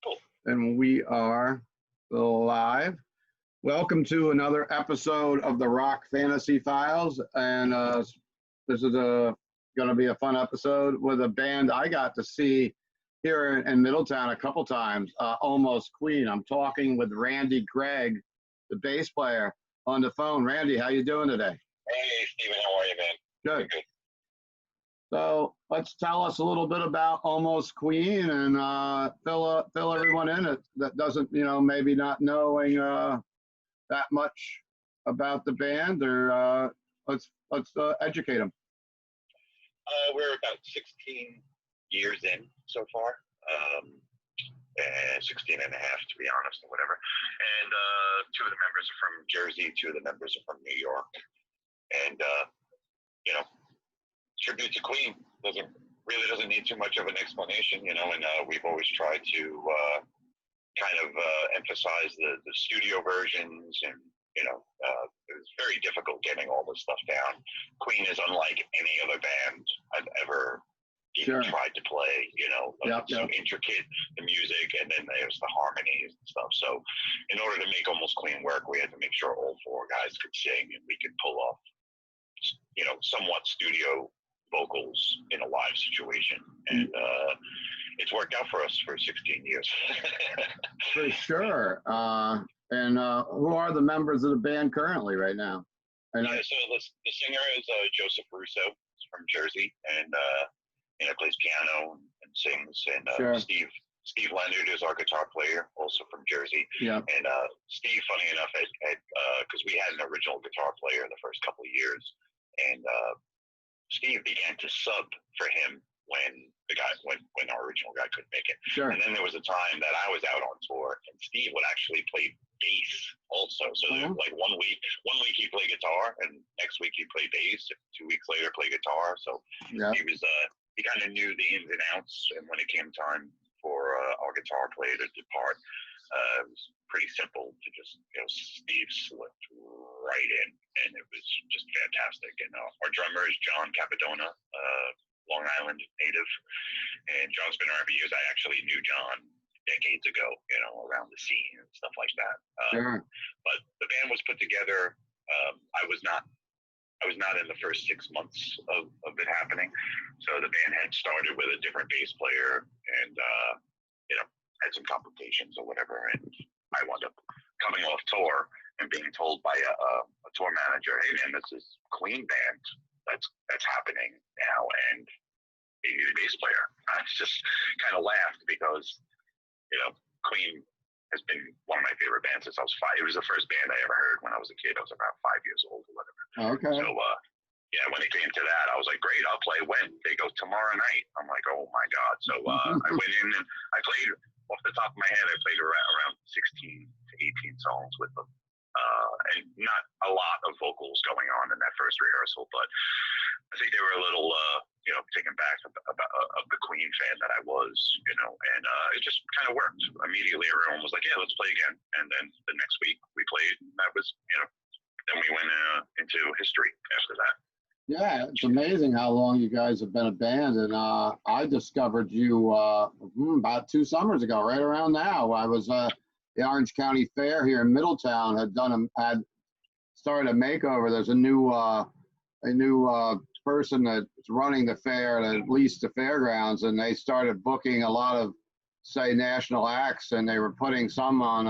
Cool. And we are live. Welcome to another episode of the Rock Fantasy Files. And this is going to be a fun episode with a band I got to see here in Middletown a couple times, Almost Queen. I'm talking with Gregg, the bass player, on the phone. Randy, how you doing today? Hey, Steven, how are you, man? Good. So let's tell us a little bit about Almost Queen and fill everyone in that doesn't, maybe not knowing that much about the band, or let's educate them. We're about 16 years in so far. 16 and a half, to be honest, or whatever. And two of the members are from Jersey, two of the members are from New York. And, tribute to Queen doesn't need too much of an explanation, and we've always tried to kind of emphasize the studio versions, and it was very difficult getting all this stuff down. Queen is unlike any other band I've ever even tried to play, it's so intricate, the music, and then there's the harmonies and stuff. So in order to make Almost Queen work, we had to make sure all four guys could sing and we could pull off somewhat studio vocals in a live situation, and it's worked out for us for 16 years. For sure. And who are the members of the band currently right now? So the singer is Joseph Russo from Jersey, and plays piano and sings, and Steve Leonard is our guitar player, also from Jersey. Yeah. And Steve, funny enough, because we had an original guitar player the first couple of years, and Steve began to sub for him when our original guy couldn't make it. Sure. And then there was a time that I was out on tour, and Steve would actually play bass also. So like one week he played guitar, and next week he played bass. 2 weeks later, play guitar. So he kind of knew the ins and outs. And when it came time for our guitar player to depart, it was pretty simple to just, Steve slipped right in, and it was just fantastic. And our drummer is John Capadona, Long Island native, and John's been around for years. I actually knew John decades ago, around the scene and stuff like that. But the band was put together. I was not in the first 6 months of it happening. So the band had started with a different bass player, and had some complications or whatever, and I wound up coming off tour and being told by a tour manager, "Hey man, this is Queen band that's happening now, and they need a bass player." I just kind of laughed because Queen has been one of my favorite bands since I was 5. It was the first band I ever heard when I was a kid. I was about 5 years old or whatever. Okay. So when it came to that, I was like, great, I'll play when? They go tomorrow night. I'm like, oh my God. So I went in and I played, off the top of my head, I played around 16 to 18 songs with them. And not a lot of vocals going on in that first rehearsal, but I think they were a little, taken back of the Queen fan that I was, and it just kind of worked. Immediately, everyone was like, yeah, let's play again. And then the next week we played, and that was, then we went into history after that. Yeah, it's amazing how long you guys have been a band, and I discovered you about 2 summers ago, right around now. I was the Orange County Fair here in Middletown had started a makeover. There's a new person that's running the fair, at least the fairgrounds, and they started booking a lot of, say, national acts, and they were putting some on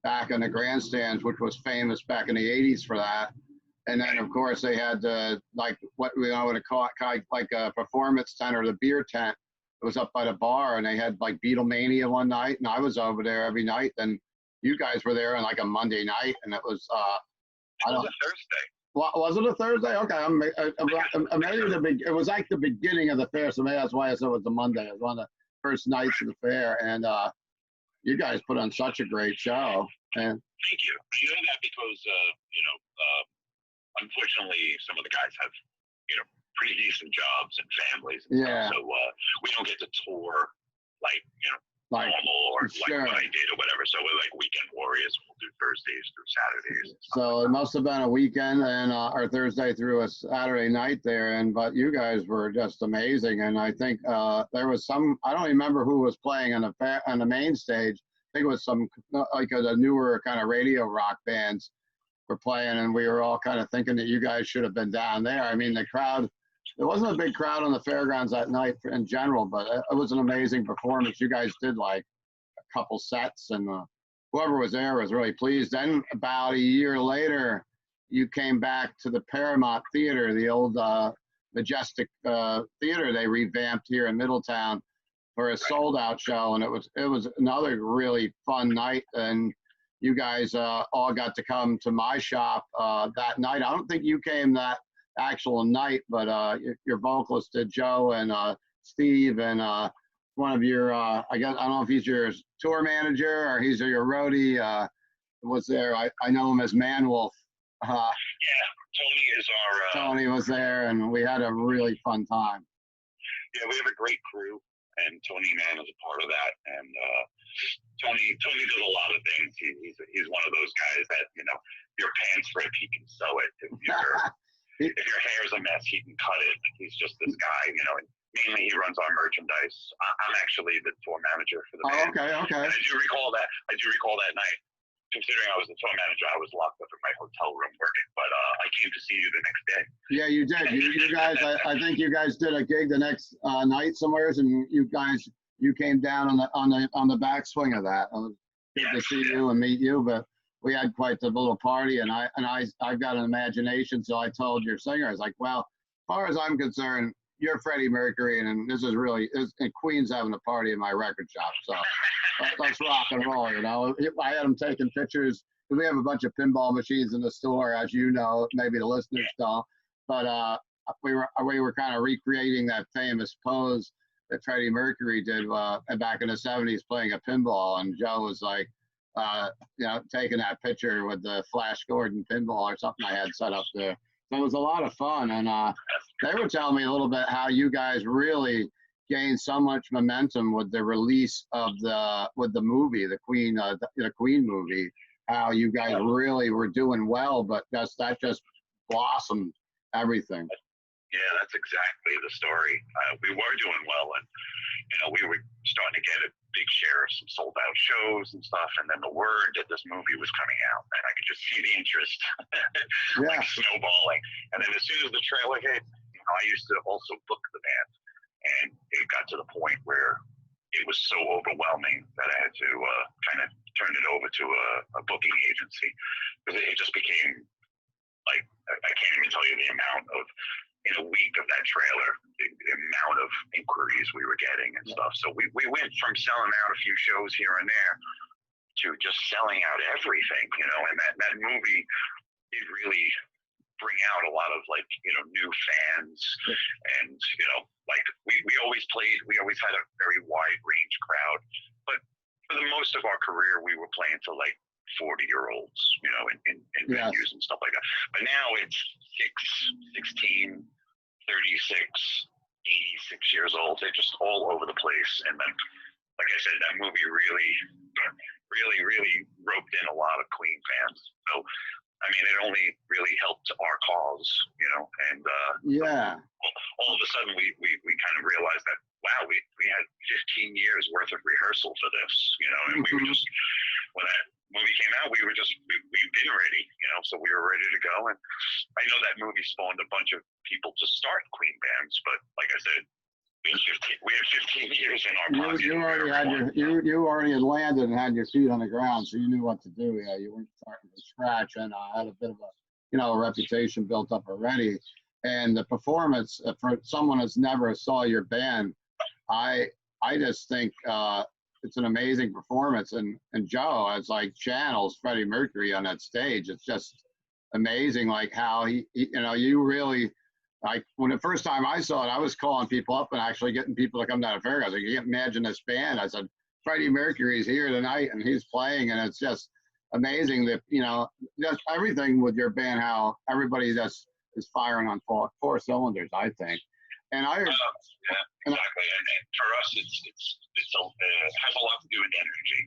back in the grandstands, which was famous back in the 80s for that. And then, of course, they had what we would call it, like a performance tent or the beer tent. It was up by the bar, and they had like Beatlemania one night, and I was over there every night. And you guys were there on like a Monday night, and it was it was a Thursday. Was it a Thursday? Okay, it was like the beginning of the fair, so maybe that's why I said it was a Monday. It was one of the first nights of the fair, and you guys put on such a great show. And thank you. I know that because unfortunately, some of the guys have, pretty decent jobs and families and stuff, so we don't get to tour like normal, or like what I did or whatever. So we're like weekend warriors. We'll do Thursdays through Saturdays. So it must have been a weekend and or Thursday through a Saturday night there, but you guys were just amazing. And I think there was some, I don't remember who was playing on the main stage. I think it was some like the newer kind of radio rock bands were playing, and we were all kind of thinking that you guys should have been down there. I mean, the crowd. There wasn't a big crowd on the fairgrounds that night in general, but it was an amazing performance. You guys did like a couple sets, and whoever was there was really pleased. Then about a year later, you came back to the Paramount Theater, the old Majestic Theater they revamped here in Middletown for a sold-out show, and it was another really fun night. And you guys all got to come to my shop that night. I don't think you came that actual night, but your vocalist did, Joe, and Steve, and one of your I guess I don't know if he's your tour manager or he's your roadie was there. I know him as Manwolf. Yeah, Tony is our Tony was there, and we had a really fun time. Yeah, we have a great crew, and Tony Mann is a part of that. And Tony does a lot of things. He's one of those guys that, you know, your pants rip, he can sew it. If your hair's a mess, he can cut it. He's just this guy, you know. And mainly, he runs our merchandise. I'm actually the tour manager for the band. Okay. And I do recall that night. Considering I was the tour manager, I was locked up in my hotel room working. But I came to see you the next day. Yeah, you did. You guys, I think you guys did a gig the next night somewhere, and you came down on the backswing of that. It was good to see you and meet you, but. We had quite the little party, and I've got an imagination, so I told your singer, I was like, well, as far as I'm concerned, you're Freddie Mercury, and this is really, and Queen's having a party in my record shop, so let's rock and roll, you know. I had them taking pictures. We have a bunch of pinball machines in the store, as you know, maybe the listeners don't, but we were kind of recreating that famous pose that Freddie Mercury did back in the 70s playing a pinball, and Joe was like, you know, taking that picture with the Flash Gordon pinball or something I had set up there. So it was a lot of fun. And they were telling me a little bit how you guys really gained so much momentum with the release of the movie, the Queen movie, how you guys really were doing well, but that just blossomed everything. Yeah, that's exactly the story. We were doing well, and you know, we were starting to get a big share of some sold out shows and stuff, and then the word that this movie was coming out, and I could just see the interest like snowballing. And then as soon as the trailer hit, you know, I used to also book the band, and it got to the point where it was so overwhelming that I had to kind of turn it over to a booking agency, because it just became like, I can't even tell you the amount of, in a week of that trailer, the amount of inquiries we were getting and stuff. So we went from selling out a few shows here and there to just selling out everything, you know. And that movie did really bring out a lot of, like, you know, new fans. And, you know, like we always had a very wide range crowd, but for the most of our career, we were playing to like 40-year-olds, you know, in venues and stuff like that. But now it's 16, 36, 86 years old. They're just all over the place. And then, like I said, that movie really roped in a lot of Queen fans. So, I mean, it only really helped our cause, you know. And all of a sudden, we kind of realized that, wow, we had 15 years worth of rehearsal for this, you know. And we were just, when that movie came out, we've been ready, you know, so we were ready to go. And I know that movie spawned a bunch of people to start Queen bands, but like I said, we had 15 years in our pocket. You already had landed and had your feet on the ground, so you knew what to do. Yeah, you weren't starting from scratch, and had a bit of a reputation built up already. And the performance for someone that's never saw your band, I just think it's an amazing performance. And Joe, as like channels Freddie Mercury on that stage. It's just amazing, like how he you know, you really. Like when the first time I saw it, I was calling people up and actually getting people to come down to fair. I was like, you can't imagine this band. I said, Freddie Mercury's here tonight and he's playing, and it's just amazing that, you know, just everything with your band, how everybody just is firing on four cylinders, I think. And yeah, exactly. And for us, it has a lot to do with energy.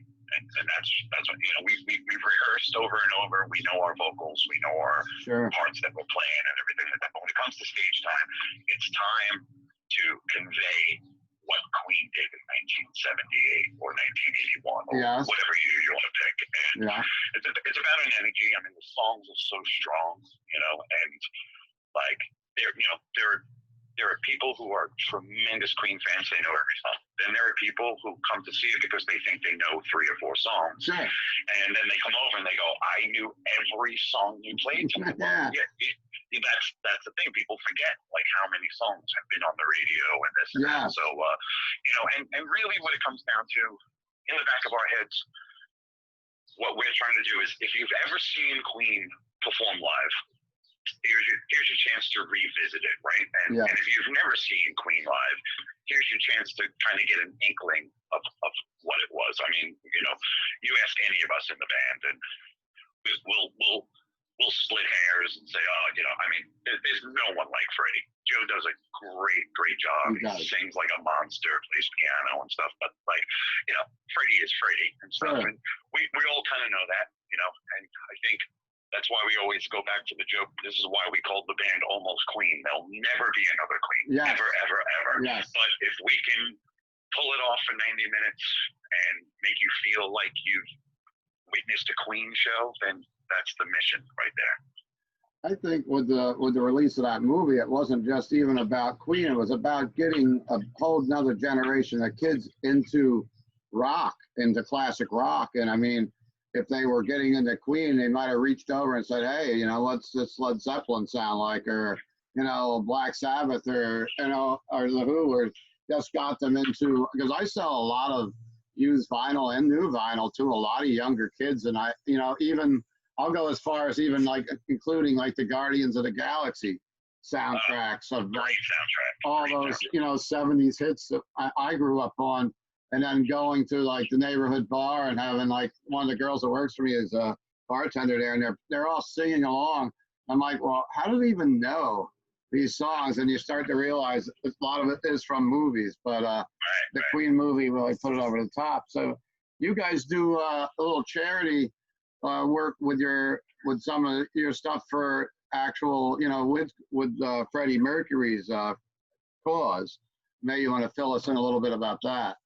parts that we're playing and everything like that. But when it comes to stage time, it's time to convey what Queen did in 1978 or 1981 or whatever year you want to pick. And it's about an energy. I mean, the songs are so strong, you know, and like there are people who are tremendous Queen fans. They know every song. Then there are people who come to see it because they think they know 3 or 4 songs. Sure. And then they come over and they go, I knew every song you played tonight. That's the thing. People forget like how many songs have been on the radio and this and that. So, you know, and really what it comes down to in the back of our heads, what we're trying to do is if you've ever seen Queen perform live, here's your chance to revisit it, right? And if you've never seen Queen live, here's your chance to kind of get an inkling of what it was. I mean, you know, you ask any of us in the band, and we'll split hairs and say, oh, you know, I mean, there's no one like Freddie. Joe does a great job. He sings like a monster, plays piano and stuff. But like, you know, Freddie is Freddie and stuff, and we all kind of know that, you know. And I think that's why we always go back to the joke. This is why we called the band Almost Queen. There'll never be another Queen. Ever, ever, ever. But if we can pull it off for 90 minutes and make you feel like you've witnessed a Queen show, then that's the mission right there. I think with the release of that movie, it wasn't just even about Queen. It was about getting a whole nother generation of kids into rock, into classic rock. And I mean, if they were getting into Queen, they might have reached over and said, hey, you know, what's this Led Zeppelin sound like? Or, you know, Black Sabbath, or, you know, or The Who, or just got them into, because I sell a lot of used vinyl and new vinyl to a lot of younger kids. And I, you know, even, I'll go as far as even like including like the Guardians of the Galaxy soundtracks of like, all those, you know, 70s hits that I grew up on. And then going to like the neighborhood bar and having like one of the girls that works for me is a bartender there, and they're all singing along. I'm like, well, how do they even know these songs? And you start to realize a lot of it is from movies, but the Queen movie really put it over the top. So you guys do a little charity work with some of your stuff for actual, you know, with Freddie Mercury's cause. Maybe you want to fill us in a little bit about that.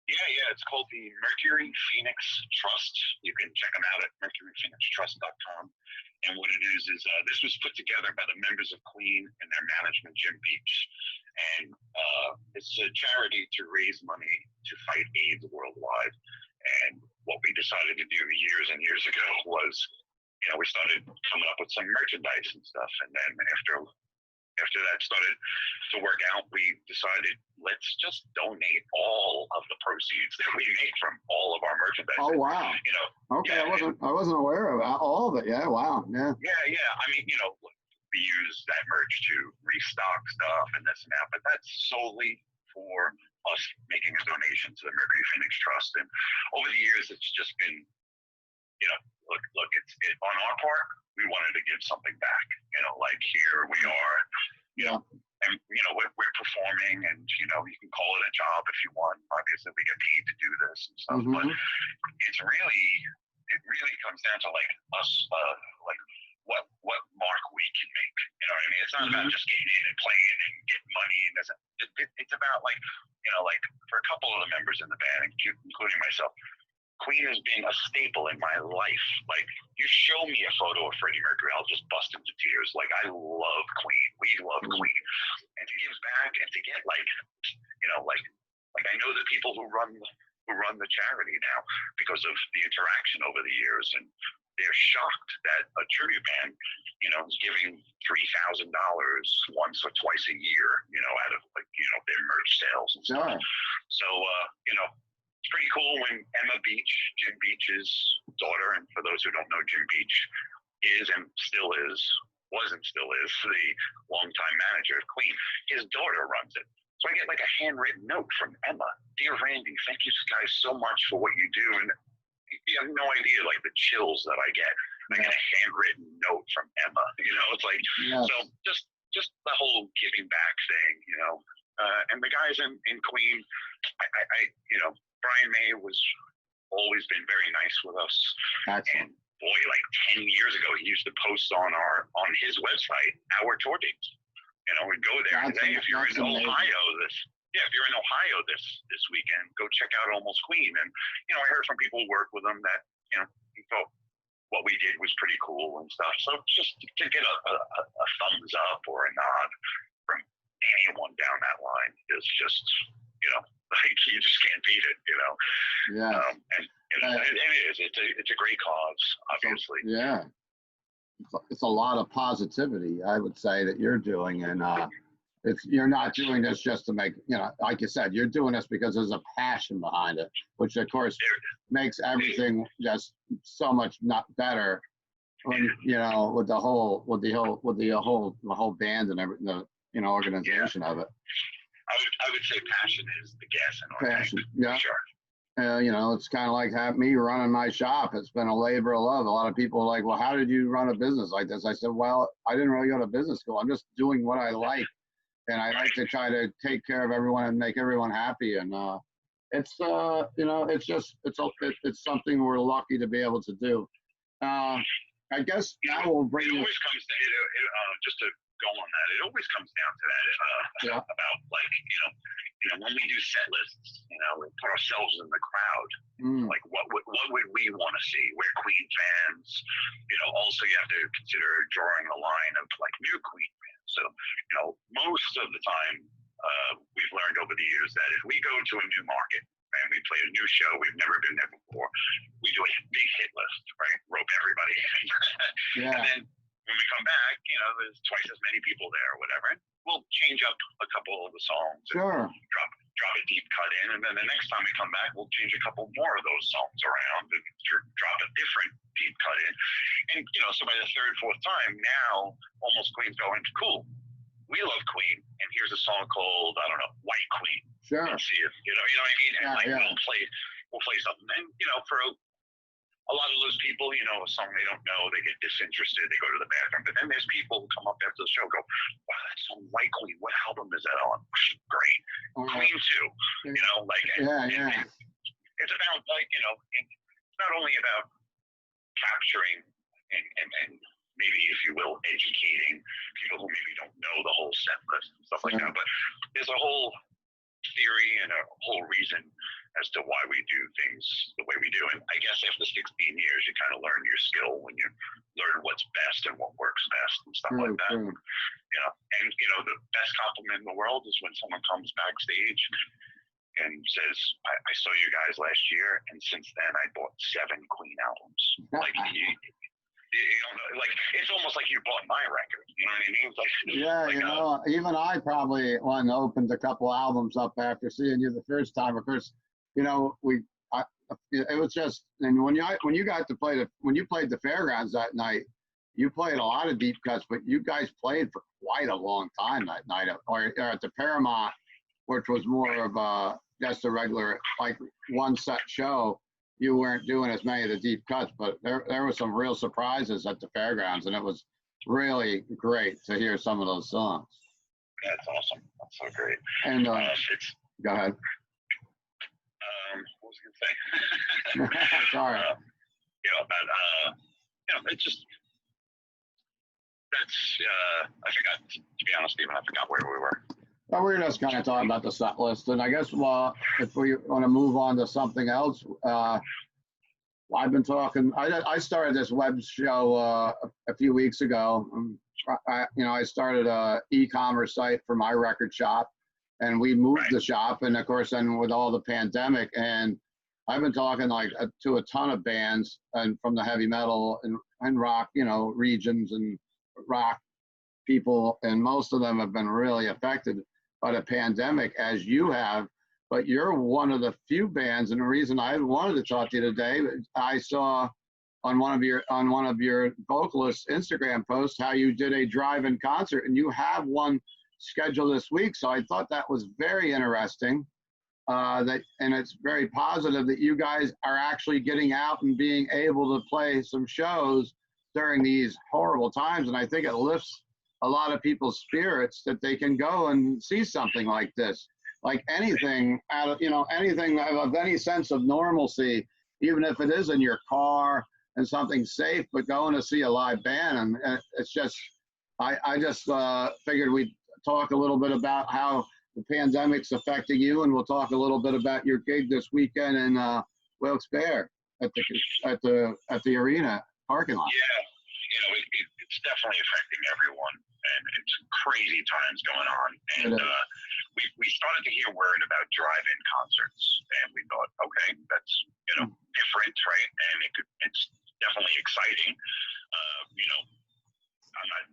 Yeah, it's called the Mercury Phoenix Trust. You can check them out at mercuryphoenixtrust.com. And what it is this was put together by the members of Queen and their management, Jim Beach. And it's a charity to raise money to fight AIDS worldwide. And what we decided to do years and years ago was, you know, we started coming up with some merchandise and stuff. And then after that started to work out, we decided, let's just donate all of the proceeds that we make from all of our merchandise. Oh, wow. You know, okay, I wasn't aware of all of it. Yeah, wow. Yeah. I mean, you know, we use that merch to restock stuff and this and that, but that's solely for us making a donation to the Mercury Phoenix Trust. And over the years, it's just been, you know, look, it's on our part, we wanted to give something back, you know, like here we are, you know, and, you know, we're performing, and, you know, you can call it a job if you want. Obviously, we get paid to do this and stuff, but it really comes down to like us, like what mark we can make. You know what I mean? It's not about just getting in and playing and getting money, and it's about like, you know, like for a couple of the members in the band, including myself, Queen has been a staple in my life. Like, you show me a photo of Freddie Mercury, I'll just bust into tears. Like, I love Queen. We love Queen. And to give back and to get like, you know, like I know the people who run the charity now because of the interaction over the years, and they're shocked that a tribute band, you know, is giving $3,000 once or twice a year, you know, out of like, you know, their merch sales and stuff. So, you know, it's pretty cool when Emma Beach, Jim Beach's daughter, and for those who don't know, Jim Beach was and still is the longtime manager of Queen. His daughter runs it. So I get like a handwritten note from Emma. Dear Randy, thank you guys so much for what you do. And you have no idea like the chills that I get. I get a handwritten note from Emma. You know, it's like, so just the whole giving back thing, you know. And the guys in Queen, I you know, Brian May was always been very nice with us. Excellent. And boy, like 10 years ago, he used to post on his website our tour dates. You know, we'd go there and say, hey, if you're in Ohio if you're in Ohio this weekend, go check out Almost Queen. And, you know, I heard from people who work with them that, you know, he thought what we did was pretty cool and stuff. So just to get a thumbs up or a nod from anyone down that line is just, you know, like you just can't beat it, you know. Yeah. It's a great cause, obviously. So, yeah. It's a lot of positivity, I would say, that you're doing, and you're not doing this just to make, you know, like you said, you're doing this because there's a passion behind it, which of course makes everything just so much not better. When, you know, with the whole band and everything, the, you know, organization of it. I would say passion is the gas in our passion. tank. Yeah. Sure. You know, it's kind of like me running my shop. It's been a labor of love. A lot of people are like, well, how did you run a business like this? I said, well, I didn't really go to business school. I'm just doing what I like. And I like to try to take care of everyone and make everyone happy. And it's, you know, it's something we're lucky to be able to do. I guess now we'll bring it always comes to, just to go on that, it always comes down to that, about like, you know, when we do set lists, you know, we put ourselves in the crowd. Like what would we want to see? We're Queen fans. You know, also you have to consider drawing a line of like new Queen fans. So, you know, most of the time, we've learned over the years that if we go to a new market and we play a new show, we've never been there before, we do a big hit list, right? Rope everybody in. And then when we come back, you know, there's twice as many people there or whatever. We'll change up a couple of the songs. Sure. Drop a deep cut in, and then the next time we come back, we'll change a couple more of those songs around and drop a different deep cut in. And, you know, so by the third, fourth time, now Almost Queen's going, cool, we love Queen, and here's a song called, I don't know, White Queen. Sure. Let's see if, you know what I mean? And we'll play something. And, you know, for a lot of those people, you know, a song they don't know, they get disinterested, they go to the bathroom. But then there's people who come up after the show and go, wow, that song White Queen, what album is that on? Great. Queen 2. You know, like, and it's about, like, you know, it's not only about capturing and maybe, if you will, educating people who maybe don't know the whole set list and stuff like that, but there's a whole theory and a whole reason as to why we do things the way we do. And I guess after 16 years, you kind of learn your skill when you learn what's best and what works best and stuff like that. You know, and, you know, the best compliment in the world is when someone comes backstage and says, I saw you guys last year, and since then I bought 7 Queen albums. Like, you know, like, it's almost like you bought my record. You know what I mean? Like, you know, even I probably opened a couple albums up after seeing you the first time. Of course, you know, it was just, and when you got to play when you played the fairgrounds that night, you played a lot of deep cuts, but you guys played for quite a long time that night, or at the Paramount, which was more of just a regular, like, one set show. You weren't doing as many of the deep cuts, but there were some real surprises at the fairgrounds, and it was really great to hear some of those songs. That's awesome. That's so great. And go ahead. What was I going to say? Sorry. You know, but you know, it's just, that's I forgot, to be honest, Stephen, I forgot where we were. Well, we were just kind of talking about the set list, and I guess, well, if we want to move on to something else, I've been talking. I started this web show a few weeks ago. I started a e-commerce site for my record shop, and we moved the shop, and of course, then with all the pandemic, and I've been talking like to a ton of bands, and from the heavy metal and rock, you know, regions and rock people, and most of them have been really affected by the pandemic, as you have. But you're one of the few bands, and the reason I wanted to talk to you today, I saw on one of your vocalists' Instagram posts how you did a drive-in concert, and you have one scheduled this week. So I thought that was very interesting. And it's very positive that you guys are actually getting out and being able to play some shows during these horrible times. And I think it lifts a lot of people's spirits that they can go and see something like this, like anything out of, you know, anything of any sense of normalcy, even if it is in your car and something safe, but going to see a live band, and it's just, I just figured we'd talk a little bit about how the pandemic's affecting you, and we'll talk a little bit about your gig this weekend in Wilkes Barre at the arena parking lot. Yeah, it's definitely affecting everyone, and it's crazy times going on. And we started to hear word about drive-in concerts, and we thought, okay, that's different, right? And it's definitely exciting. I'm not,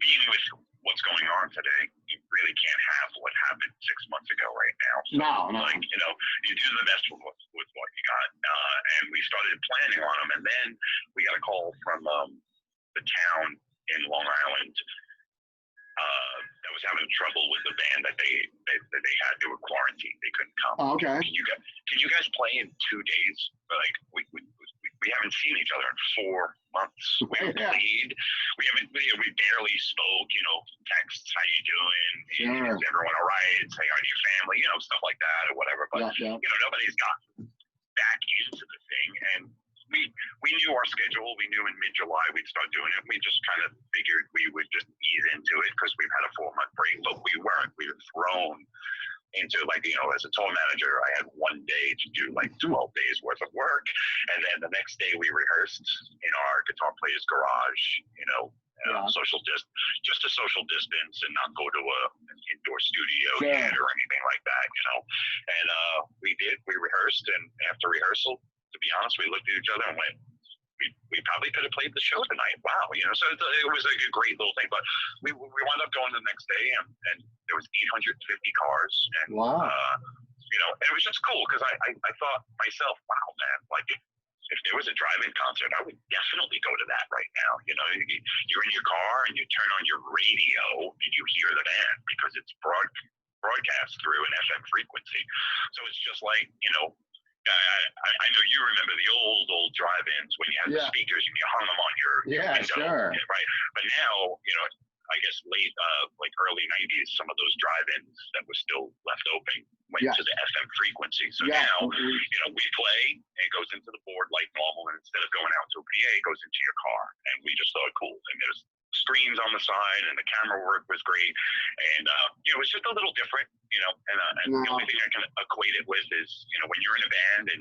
being with what's going on today, you really can't have what happened 6 months ago right now. So, no. Like, you do the best with what you got. And we started planning on them. And then we got a call from the town in Long Island that was having trouble with the band that they had. They were quarantined. They couldn't come. Oh, okay. Can you guys play in 2 days? Like, we haven't seen each other in 4 months. We haven't played. We barely spoke, texts, how you doing? Sure. Is everyone all right? Say hi to your family, stuff like that or whatever. But, nobody's gotten back into the thing. And we knew our schedule. We knew in mid-July we'd start doing it. We just kind of figured we would just ease into it because we've had a 4-month break, but we weren't. We were thrown into, like, as a tour manager, I had 1 day to do like 12 days worth of work, and then the next day we rehearsed in our guitar player's garage, social just a social distance and not go to an indoor studio yet or anything like that, And we rehearsed, and after rehearsal, to be honest, we looked at each other and went, we probably could have played the show tonight. Wow, so it was like a great little thing. But we wound up going the next day, and there was 850 cars, and wow. And it was just cool because I thought myself, wow, man, like if there was a drive-in concert, I would definitely go to that right now. You're in your car and you turn on your radio and you hear the band because it's broadcast through an FM frequency. So it's just like, I know you remember the old drive-ins when you had the speakers and you hung them on your window, sure. Right? But now, I guess late, like early 90s, some of those drive-ins that were still left open went to the FM frequency. So now, we play, and it goes into the board like normal, and instead of going out to a PA, it goes into your car. And we just thought, cool. And there's screens on the side, and the camera work was great. And, it's just a little different, and the only thing I can equate it with is, when you're in a band and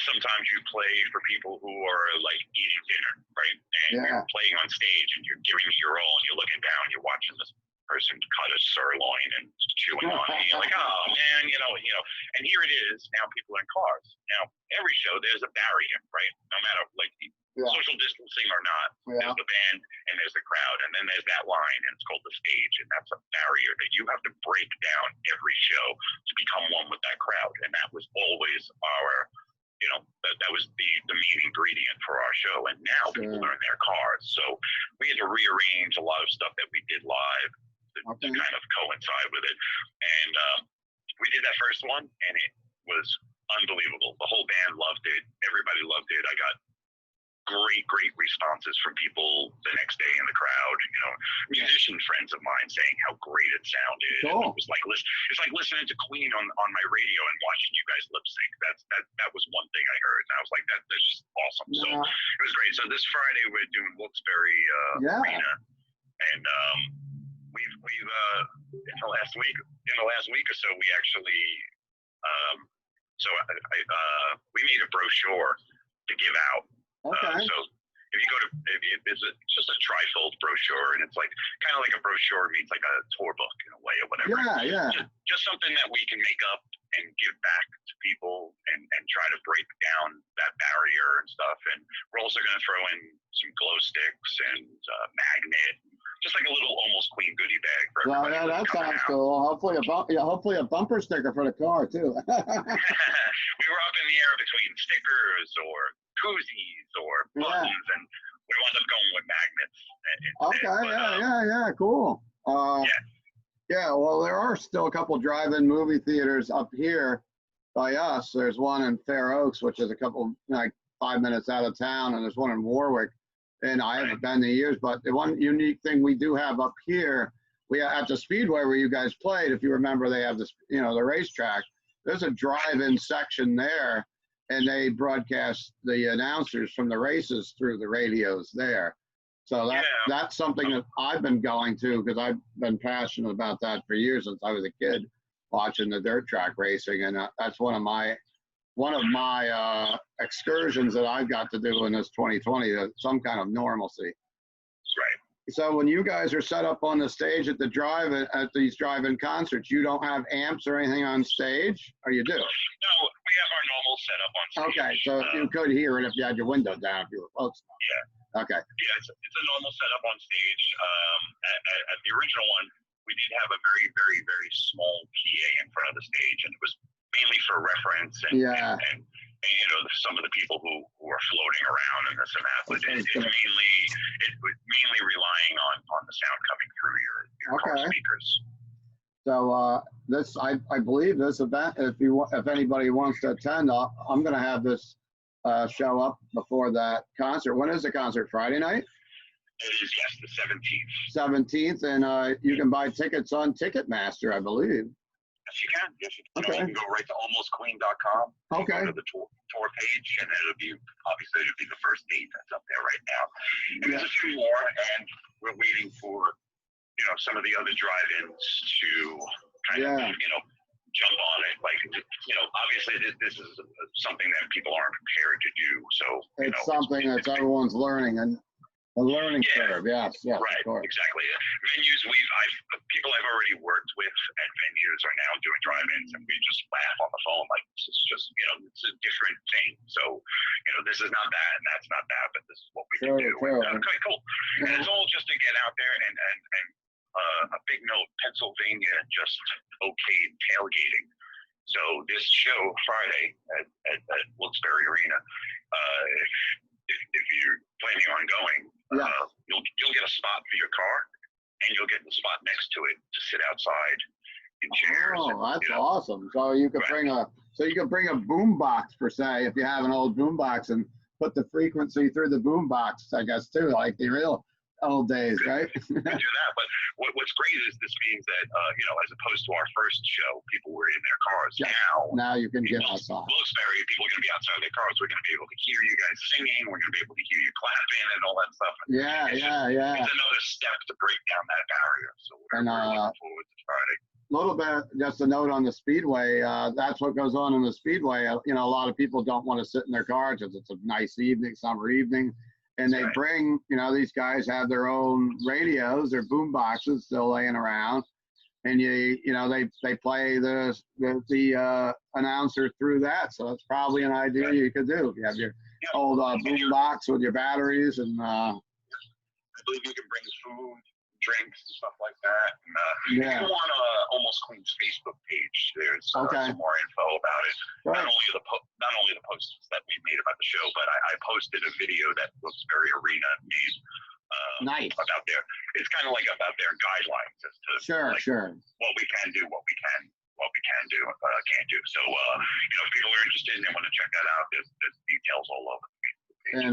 sometimes you play for people who are like eating dinner, right? And you're playing on stage and you're giving it your all, and you're looking down, you're watching this person cut a sirloin and chewing on it. You're like, oh man, and here it is. Now people are in cars. Now every show there's a barrier, right? No matter like social distancing or not, there's the band and there's the crowd, and then there's that line, and it's called the stage, and that's a barrier that you have to break down every show to become one with that crowd. And that was always our that was the main ingredient for our show. And now people are in their cars. So we had to rearrange a lot of stuff that we did live to kind of coincide with it. And we did that first one, and it was unbelievable. The whole band loved it. Everybody loved it. I got great responses from people the next day in the crowd. Musician friends of mine saying how great it sounded. Cool. It was like listening to Queen on my radio and watching you guys lip sync. That was one thing I heard, and I was like, that's just awesome. So it was great. So this Friday we're doing Wilkes Barre Arena, and we've in the last week or so we actually we made a brochure to give out. Okay. So if you go to, it's just a trifold brochure, and it's like kind of like a brochure means like a tour book in a way or whatever. Just something that we can make up and give back to people and try to break down that barrier and stuff. And we're also going to throw in some glow sticks and magnet, just like a little almost Queen goodie bag for everybody. Well, that sounds cool. Hopefully a bumper sticker for the car too. We were up in the air between stickers or koozies or buttons, and we wound up going with magnets. Cool. Well, there are still a couple drive-in movie theaters up here by us. There's one in Fair Oaks, which is a couple, like 5 minutes out of town, and there's one in Warwick. And I haven't been in years, but the one unique thing we do have up here, we at the Speedway where you guys played, if you remember, they have this, the racetrack. There's a drive-in section there, and they broadcast the announcers from the races through the radios there. So that's something that I've been going to, because I've been passionate about that for years since I was a kid, watching the dirt track racing, and that's one of my excursions that I've got to do in this 2020, some kind of normalcy. Right. So when you guys are set up on the stage at these drive-in concerts, you don't have amps or anything on stage, or you do? No, we have our normal setup on stage. Okay, so you could hear it if you had your window down, if you were close enough. Yeah. Okay. Yeah, it's a normal setup on stage. At the original one, we did have a very, very, very small PA in front of the stage, and it was mainly for reference and you know, some of the people who are floating around and this and that. But it's mainly relying on the sound coming through your car speakers. So I believe this event, if anybody wants to attend, I'm going to have this show up before that concert. When is the concert? Friday night? It is, yes, the 17th. 17th, and you can buy tickets on Ticketmaster, I believe. Yes, you can. Yes, you can. Okay. You can go right to almostqueen.com. Okay. Go to the tour page, and it'll be the first date that's up there right now. And there's a few more, and we're waiting for, you know, some of the other drive-ins to kind of, you know, jump on it. Like, you know, obviously this is something that people aren't prepared to do. So it's something that everyone's learning, and a learning curve. Yes, right, exactly. Venues people I've already worked with at venues are now doing drive-ins, and we just laugh on the phone like this is just, you know, it's a different thing. So, you know, this is not that and that's not that, but this is what we can do. Okay, cool. And it's all just to get out there and a big note, Pennsylvania just okayed tailgating. So this show Friday at Wilkes Barre Arena, if you're planning on going, you'll get a spot for your car, and you'll get the spot next to it to sit outside in chairs. Oh, that's awesome! So you could bring a boom box per se, if you have an old boom box, and put the frequency through the boom box, I guess, too, like the real old days, right? We do that, but what's great is this means that you know, as opposed to our first show, people were in their cars. Now you can get outside. Wilkes Barre, people are going to be outside their cars. We're going to be able to hear you guys singing. We're going to be able to hear you clapping and all that stuff. It's another step to break down that barrier. So we're looking forward to Friday. A little bit, just a note on the Speedway. That's what goes on in the Speedway. You know, a lot of people don't want to sit in their cars because it's a nice evening, summer evening. And they bring, you know, these guys have their own radios, their boom boxes still laying around, and you know, they play the announcer through that. So that's probably an idea you could do. You have your old boom box with your batteries, and I believe you can bring food, drinks, and stuff like that. And, if you go on Almost Queen's Facebook page, there's some more info about it. Not only the posts that we made about the show, but I posted a video that Wilkes Barre Arena made about it's kind of like about their guidelines as to what we can do, what we can't do. So you know, if people are interested and they want to check that out, there's details all over the page. And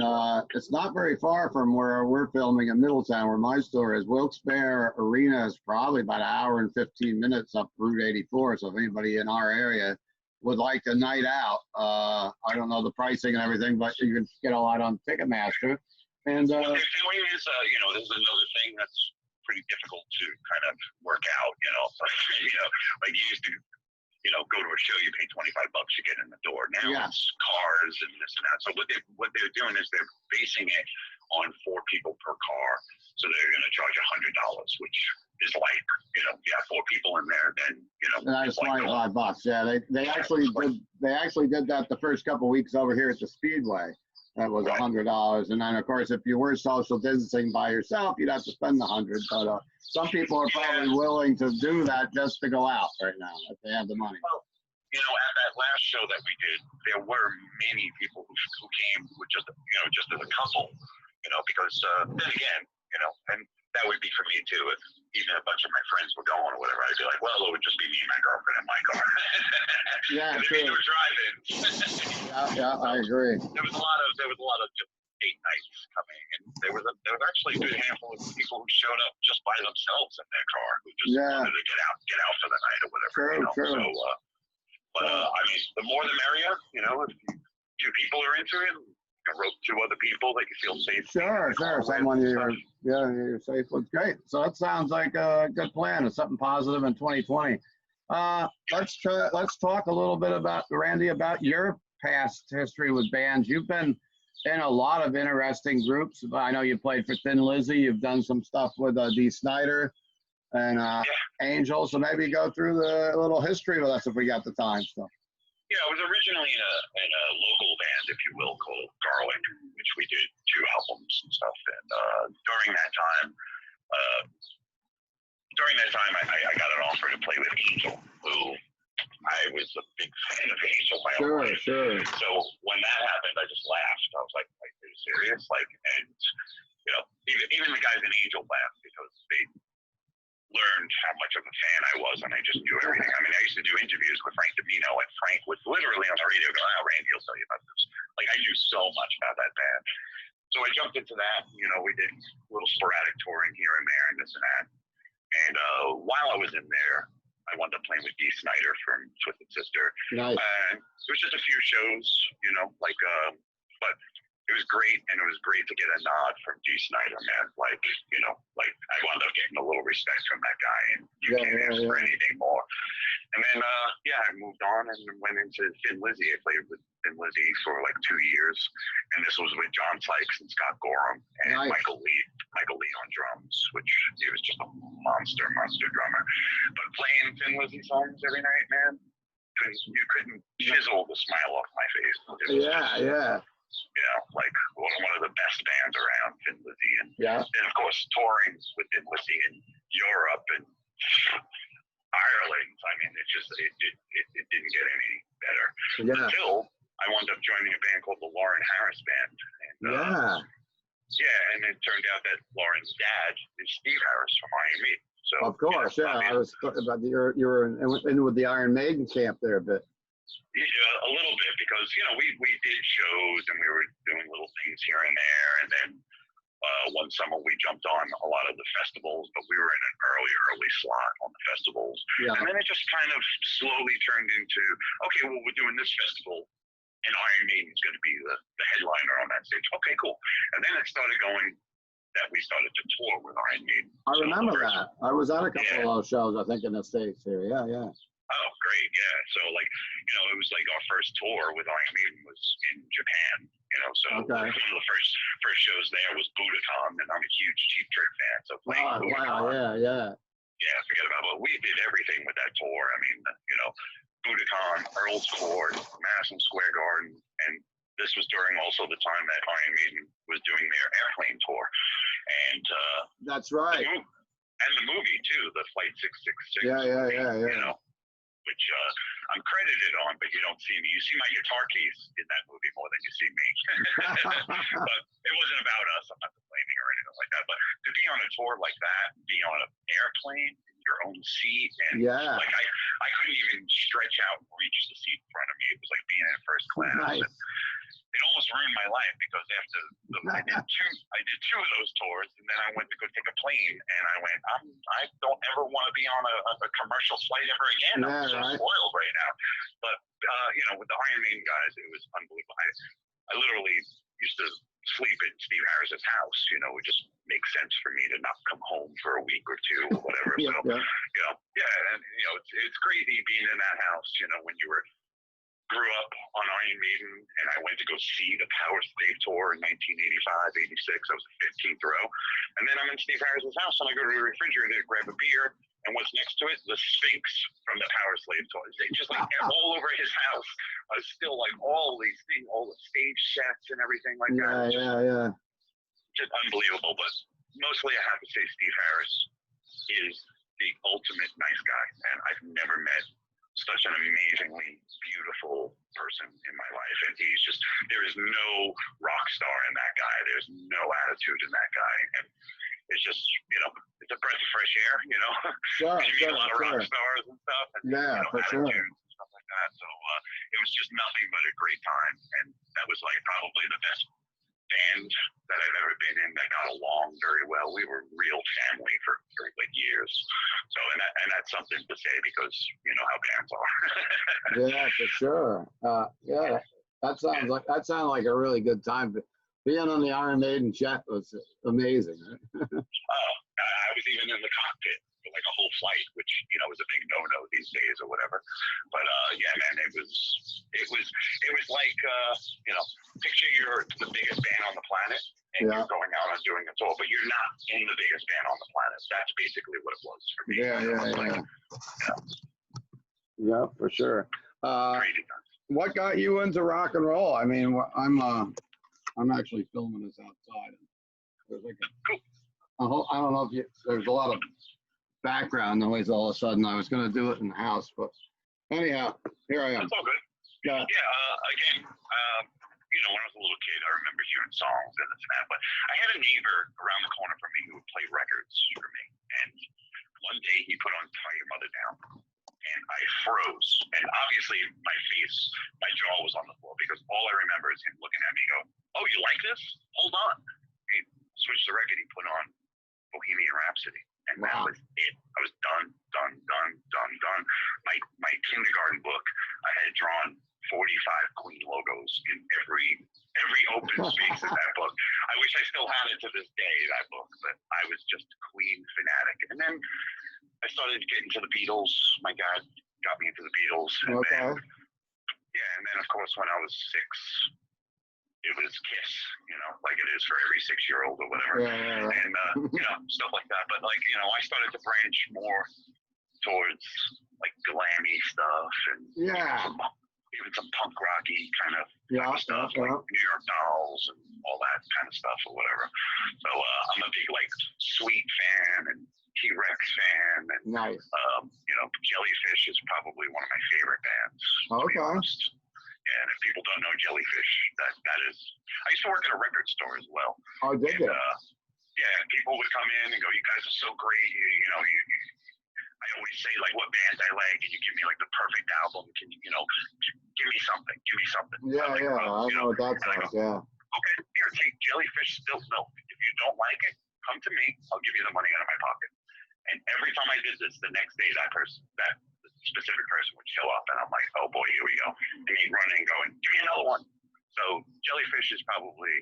it's not very far from where we're filming in Middletown, where my store is. Wilkes Barre Arena is probably about an hour and 15 minutes up Route 84. So if anybody in our area would like a night out, I don't know the pricing and everything, but you can get all that on Ticketmaster. And what they're doing is, you know, there's another thing that's pretty difficult to kind of work out. You know, you know, like you used to, you know, go to a show, you pay $25 to get in the door. Now it's cars and this and that. So what they're doing is they're basing it on 4 people per car. So they're going to charge $100, which is like, you know, you have 4 people in there, then, you know, that's $25. Yeah, they actually did that the first couple of weeks over here at the Speedway. That was $100, and then of course if you were social distancing by yourself, you'd have to spend the $100. But some people are probably willing to do that just to go out right now if they have the money. Well, you know, at that last show that we did, there were many people who came with just as a couple, you know, because then again, you know, and that would be for me too. If even a bunch of my friends were going or whatever, I'd be like, well, it would just be me and my girlfriend in my car. True. They were driving. I agree. There was a lot of date nights coming, and there was actually a good handful of people who showed up just by themselves in their car, who just wanted to get out for the night or whatever. True. So, but I mean, the more the merrier. You know, if two people are into it, rope two other people that you feel safe. Sure. Someone you're safe with. Great. So that sounds like a good plan. It's something positive in 2020. Let's talk a little bit about, Randy, about your past history with bands. You've been in a lot of interesting groups. I know you played for Thin Lizzy. You've done some stuff with Dee Snider and Angel. So maybe go through the little history with us if we got the time. So. Yeah, I was originally in a local band, if you will, called Garlic, which we did 2 albums and stuff. And during that time, I got an offer to play with Angel, who I was a big fan of Angel my whole life. Sure. So when that happened, I just laughed. I was like, are you serious? Like, and you know, even the guys in Angel laughed because they learned how much of a fan I was, and I just knew everything. I mean, I used to do interviews with Frank DeVino, and Frank would literally on the radio go, "Oh, Randy will tell you about this." Like, I knew so much about that band. So I jumped into that. You know, we did a little sporadic touring here and there and this and that. And while I was in there, I wound up playing with Dee Snider from Twisted Sister. Nice. It was just a few shows, you know, like, but it was great, and it was great to get a nod from Dee Snider, man. Like, you know, like I wound up getting a little respect from that guy, and you can't ask for anything more. And then, I moved on and went into Thin Lizzy. I played with Thin Lizzy for like 2 years, and this was with John Sykes and Scott Gorham and Michael Lee on drums, which he was just a monster drummer. But playing Thin Lizzy songs every night, man, you couldn't chisel the smile off my face. Yeah. You know, like one of the best bands around, Thin Lizzy, and then of course touring with Thin Lizzy in Europe and Ireland. I mean, it didn't get any better until I wound up joining a band called the Lauren Harris Band. And, and it turned out that Lauren's dad is Steve Harris from Iron Maiden. So of course, I was talking about you were in with the Iron Maiden camp there a bit. Yeah, a little bit, because you know we did shows and we were doing little things here and there, and then one summer we jumped on a lot of the festivals, but we were in an early slot on the festivals, and then it just kind of slowly turned into, okay, well, we're doing this festival, and Iron Maiden is going to be the headliner on that stage. Okay, cool. And then it started going that we started to tour with Iron Maiden. I remember that. I was at a couple of those shows, I think, in the States here. Yeah. Oh, great, yeah. So, like, you know, it was like our first tour with Iron Maiden was in Japan, you know, so one of the first shows there was Budokan, and I'm a huge Cheap Trick fan, so playing Budokan. Yeah, forget about it. We did everything with that tour. I mean, you know, Budokan, Earl's Court, Madison Square Garden, and this was during also the time that Iron Maiden was doing their airplane tour. And that's right. And the movie, too, the Flight 666. Yeah. You know, which I'm credited on, but you don't see me. You see my guitar case in that movie more than you see me. But it wasn't about us. I'm not complaining or anything like that. But to be on a tour like that, be on an airplane, your own seat, and like I couldn't even stretch out and reach the seat in front of me. It was like being in first class. Nice. It almost ruined my life, because after I did two of those tours, and then I went to go take a plane, and I went, I don't ever want to be on a commercial flight ever again. I'm so spoiled right now. But you know, with the Iron Maiden guys, it was unbelievable. I literally used to sleep at Steve Harris's house. You know, it just makes sense for me to not come home for a week or two or whatever. You know, and you know, it's crazy being in that house. You know, when you grew up on Iron Maiden, and I went to go see the Power Slave tour in 1985, 86. I was the 15th row. And then I'm in Steve Harris's house, and I go to the refrigerator to grab a beer, and what's next to it? The Sphinx from the Power Slave tour. It's just like all over his house. Still like all these things, all the stage sets and everything like that. Just unbelievable. But mostly I have to say Steve Harris is the ultimate nice guy, and I've never met such an amazingly beautiful person in my life. And he's just, there is no rock star in that guy. There's no attitude in that guy. And it's just, you know, it's a breath of fresh air, you know. You meet a lot of rock stars and stuff. And, you know, attitudes and stuff like that. So it was just nothing but a great time. And that was like probably the best band that I've ever been in that got along very well. We were real family for like years. So, and that's something to say, because you know how bands are. Yeah, for sure. That sounds like a really good time. Being on the Iron Maiden jet was amazing. Right? I was even in the cockpit for like a whole flight, which is a big no-no these days or whatever. But yeah, man, it was like picture you're the biggest band on the planet and you're going out and doing a tour, but you're not in the biggest band on the planet. That's basically what it was for me. Yeah, for sure. What got you into rock and roll? I mean, I'm actually filming this outside. There's like I don't know if there's a lot of background noise all of a sudden. I was going to do it in the house, but anyhow, here I am. That's all good. Yeah. Again, when I was a little kid, I remember hearing songs and this and that, but I had a neighbor around the corner from me who would play records for me. And one day he put on Tie Your Mother Down. And I froze. And obviously my jaw was on the floor because all I remember is him looking at me and go, "Oh, you like this? Hold on." He switched the record. He put on Bohemian Rhapsody. And that was it. I was done. My kindergarten book, I had drawn 45 Queen logos in every open space in that book. I wish I still had it to this day, that book, but I was just Queen fanatic. And then I started getting to the Beatles. My dad got me into the Beatles. And then of course when I was 6, it was Kiss, like it is for every 6-year-old or whatever. And stuff like that. But like, I started to branch more towards like glammy stuff and even some punk rocky kind of stuff, like New York Dolls and all that kind of stuff or whatever. So I'm a big like Sweet fan and T-Rex fan, and Jellyfish is probably one of my favorite bands. Okay. And if people don't know Jellyfish, that is. I used to work at a record store as well. Oh, did you? Yeah, people would come in and go, "You guys are so great." I always say like what bands I like, and you give me like the perfect album. Can you, give me something? Give me something. Yeah, I know what that sounds. Yeah. Okay, here, take Jellyfish Spilt Milk. If you don't like it, come to me. I'll give you the money out of my pocket. And every time I did this, the next day that specific person would show up, and I'm like, "Oh boy, here we go." And he'd run in and go, "Give me another one." So Jellyfish is probably,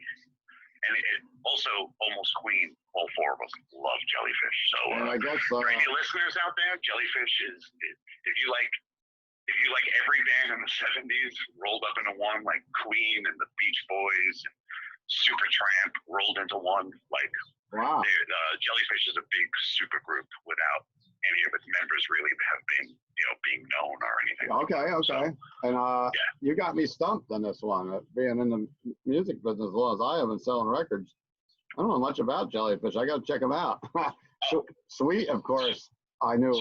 and it also almost Queen. All 4 of us love Jellyfish. So I guess for any listeners out there, Jellyfish is if you like every band in the '70s rolled up into one, like Queen and the Beach Boys and Supertramp rolled into one, like. Wow. Jellyfish is a big super group without any of its members really have been, being known or anything. Okay. So, and you got me stumped on this one. Being in the music business as long as I have been selling records, I don't know much about Jellyfish. I got to check them out. Sweet, of course, I knew.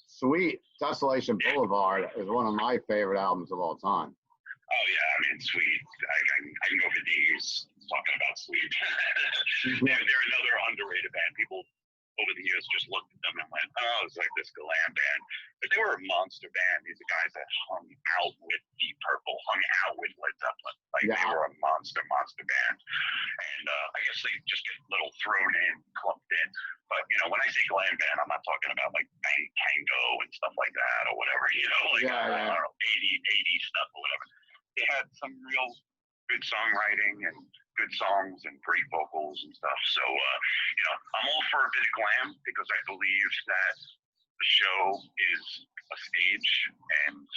Sweet, Desolation Boulevard is one of my favorite albums of all time. Oh yeah, I mean, Sweet. I can go for days talking about Sweet. They're another underrated band. People over the years just looked at them and went, "Oh, it's like this glam band," but they were a monster band. These are guys that hung out with Deep Purple, hung out with Led Zeppelin. Like they were a monster band. And I guess they just get a little thrown in, clumped in. But when I say glam band, I'm not talking about like Bang Tango and stuff like that or whatever. I don't know, 80s stuff or whatever. They had some real good songwriting and good songs and great vocals and stuff. So, I'm all for a bit of glam because I believe that the show is a stage and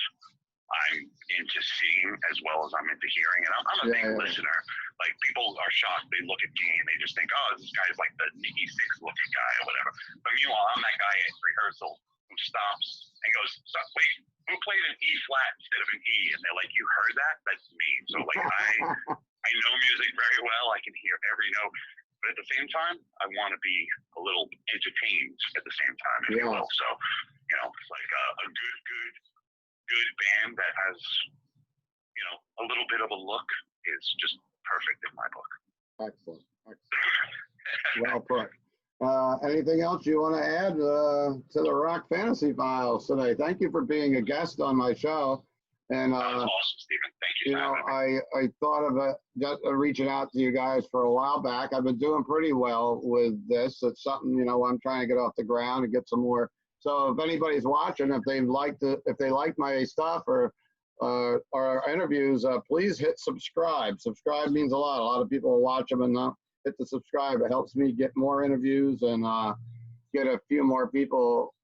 I'm into seeing as well as I'm into hearing. And I'm a big listener. Like people are shocked. They look at me and they just think, "Oh, this guy's like the Nikki Sixx looking guy or whatever." But meanwhile, I'm that guy at rehearsal who stops and goes, "Wait, who played an E flat instead of an E?" And they're like, "You heard that? That's me." So like I know music very well. I can hear every note. But at the same time, I want to be a little entertained at the same time, if you will. So, it's like a good band that has, a little bit of a look is just perfect in my book. Excellent. Well put. Anything else you want to add to the Rock Fantasy Files today? Thank you for being a guest on my show. And that was awesome, Stephen. Thank you. I thought of just reaching out to you guys for a while back. I've been doing pretty well with this. It's something I'm trying to get off the ground and get some more. So if anybody's watching, if they like my stuff or our interviews, please hit subscribe. Subscribe means a lot. A lot of people will watch them and hit the subscribe. It helps me get more interviews and get a few more people,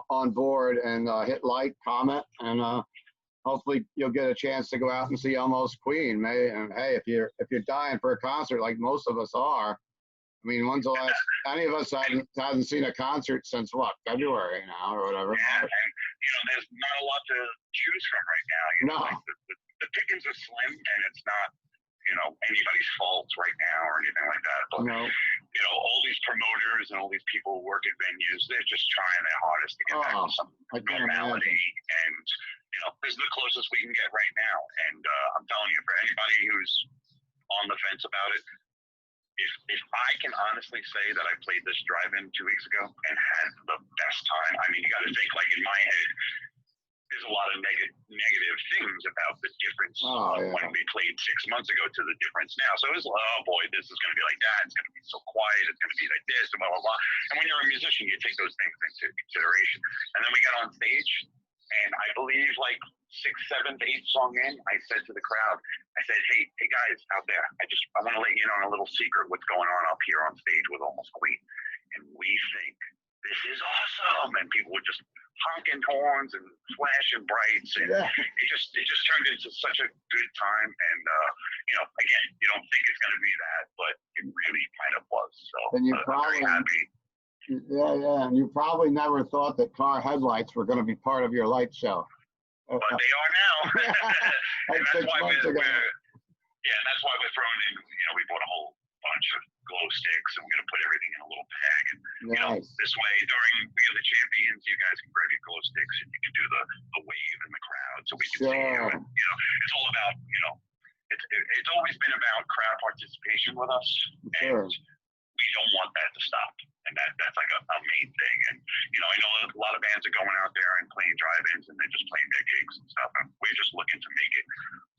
on board, and hit like, comment, and hopefully you'll get a chance to go out and see Almost Queen. And hey, if you're dying for a concert like most of us are, I mean, when's the last? Any of us hasn't seen a concert since what, February now or whatever. Yeah, and there's not a lot to choose from right now. No. Like the pickings are slim, and it's not anybody's fault right now or anything like that. But No. all these promoters and all these people who work at venues, they're just trying their hardest to get back to some normality. And this is the closest we can get right now. And I'm telling you, for anybody who's on the fence about it, if I can honestly say that I played this drive-in 2 weeks ago and had the best time, I mean, you got to think, like, in my head, there's a lot of negative things about the difference of when we played 6 months ago to the difference now. So it was, oh boy, this is going to be like that. It's going to be so quiet. It's going to be like this, and blah, blah, blah. And when you're a musician, you take those things into consideration. And then we got on stage, and I believe like 6, 7, 8 song in, I said to the crowd, I said, hey guys out there, I want to let you in on a little secret what's going on up here on stage with Almost Queen. And we think this is awesome. And people were just honking horns and flashing brights. And it just turned into such a good time. And, again, you don't think it's going to be that, but it really kind of was. So and you I'm very happy. Yeah. And you probably never thought that car headlights were going to be part of your light show. But they are now. And that's why we're throwing in, we bought a whole bunch of glow sticks, and we're going to put everything in a little bag. And, this way, during We Are the Champions, you guys can grab your glow sticks, and you can do the wave in the crowd so we can see you. And, it's all about, it's always been about crowd participation with us. And we don't want that to stop. And that's like a main thing. And, I know a lot of bands are going out there and playing drive-ins, and they're just playing their gigs and stuff. And we're just looking to make it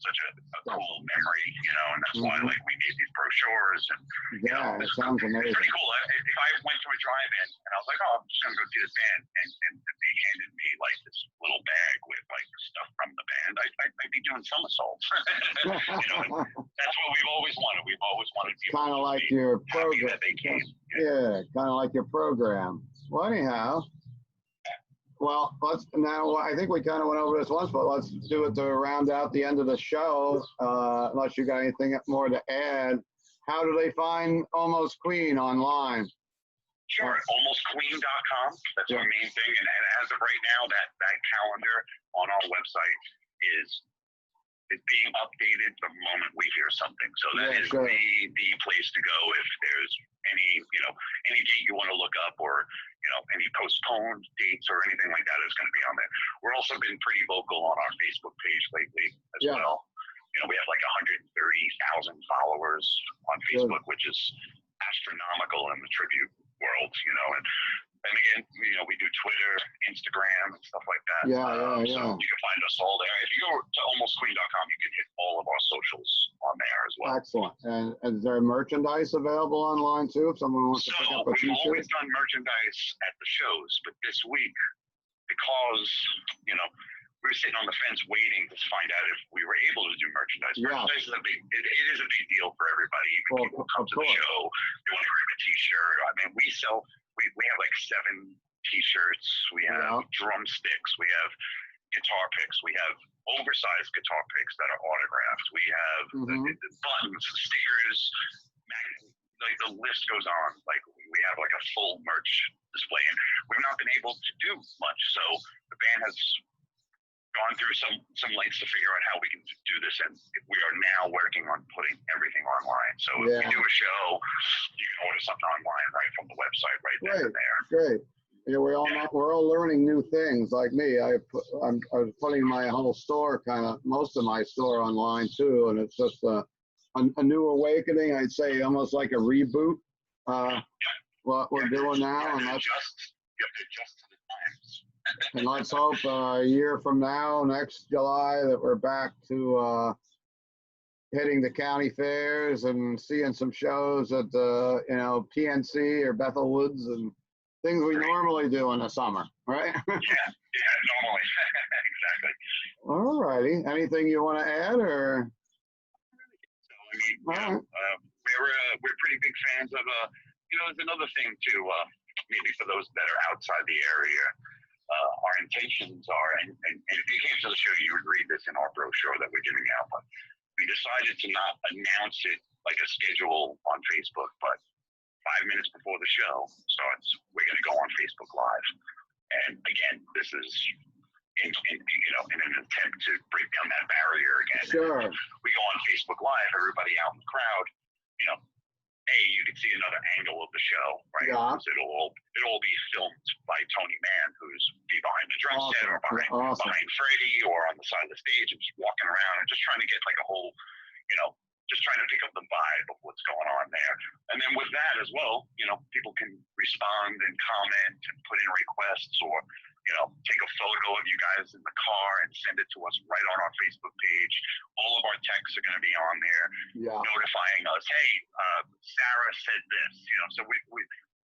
such a cool memory, and that's why, like, we made these brochures. And, it sounds amazing. It's pretty cool. If I went to a drive-in and I was like, oh, I'm just going to go see this band, and they handed me, like, this little bag with, like, stuff from the band, I'd be doing somersaults. That's what we've always wanted. We've always wanted people kind of like your program. That they came. Yeah, kind of like your program. Well, anyhow, I think we kind of went over this once, but let's do it to round out the end of the show. Unless you got anything more to add. How do they find Almost Queen online? Sure, almostqueen.com. That's our main thing. And as of right now, that calendar on our website is being updated the moment we hear something. So that is the place to go if there's any date you want to look up, or any postponed dates or anything like that is going to be on there. We're also been pretty vocal on our Facebook page lately as well. We have like 130,000 followers on Facebook, which is astronomical in the tribute world, and again, we do Twitter, Instagram, and stuff like that. So you can find us all there. If you go to almostqueen.com, you can hit all of our socials on there as well. Excellent. And is there merchandise available online too, if someone wants to pick up a t-shirt? We've always done merchandise at the shows, but this week, because, we were sitting on the fence waiting to find out if we were able to do merchandise. Merchandise is it is a big deal for everybody. Even people come to the show, they want to grab a t-shirt. I mean, we have like 7 t-shirts. We have drumsticks. We have guitar picks. We have oversized guitar picks that are autographed. We have the buttons, the stickers, like the list goes on. Like, we have like a full merch display, and we've not been able to do much. So the band has gone through some lengths to figure out how we can do this, and we are now working on putting everything online. So if we do a show, you can order something online right from the website, right there and there. Great. We're all learning new things. Like me, I was putting my whole store, most of my store online too, and it's just a new awakening. I'd say almost like a reboot. What we're doing now, and you have to adjust to the times. And let's hope a year from now, next July, that we're back to hitting the county fairs and seeing some shows at the PNC or Bethel Woods and things we normally do in the summer, right? Yeah, normally. Exactly. All righty. Anything you want to add, or? So, I mean, we're pretty big fans of, there's another thing too, maybe for those that are outside the area, our intentions are, and if you came to the show, you would read this in our brochure that we're giving out, but we decided to not announce it like a schedule on Facebook, but 5 minutes before the show starts, we're going to go on Facebook Live. And again, this is in an attempt to break down that barrier again. Sure. We go on Facebook Live, everybody out in the crowd, you can see another angle of the show, right? Yeah. It'll all be filmed by Tony Mann, who's be behind the drum set or behind Freddie or on the side of the stage and just walking around and just trying to get like a whole, just trying to pick up the vibe of what's going on there. And then with that as well, people can respond and comment and put in requests or, take a photo of you guys in the car and send it to us right on our Facebook page. All of our texts are going to be on there, notifying us, hey, Sarah said this, so we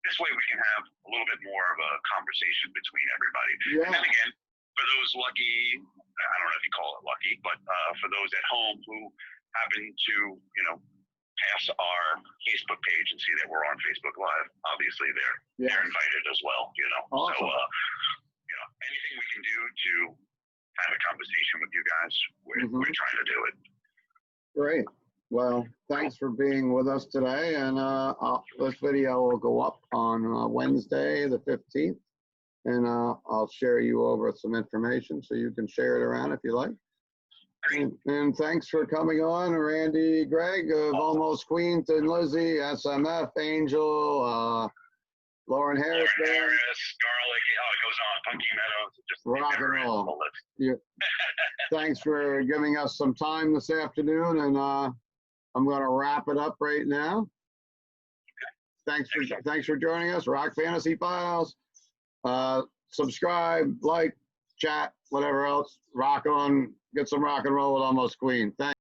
this way we can have a little bit more of a conversation between everybody. Yeah. And then again, for those lucky, I don't know if you call it lucky, but for those at home who happen to, pass our Facebook page and see that we're on Facebook Live, obviously they're invited as well, Awesome. So, anything we can do to have a conversation with you guys, we're trying to do it. Great. Well, thanks for being with us today. And this video will go up on Wednesday, the 15th. And I'll share you over some information so you can share it around if you like. And thanks for coming on, Randy Gregg of Almost Queen, Thin Lizzy, SMF, Angel, Lauren Harris, Garlic, it goes on, Punky Meadows, just rock and roll. Yeah. Thanks for giving us some time this afternoon, and I'm going to wrap it up right now. Okay. Thanks for joining us, Rock Fantasy Files. Subscribe, like, chat, whatever else. Rock on. Get some rock and roll with Almost Queen. Thanks.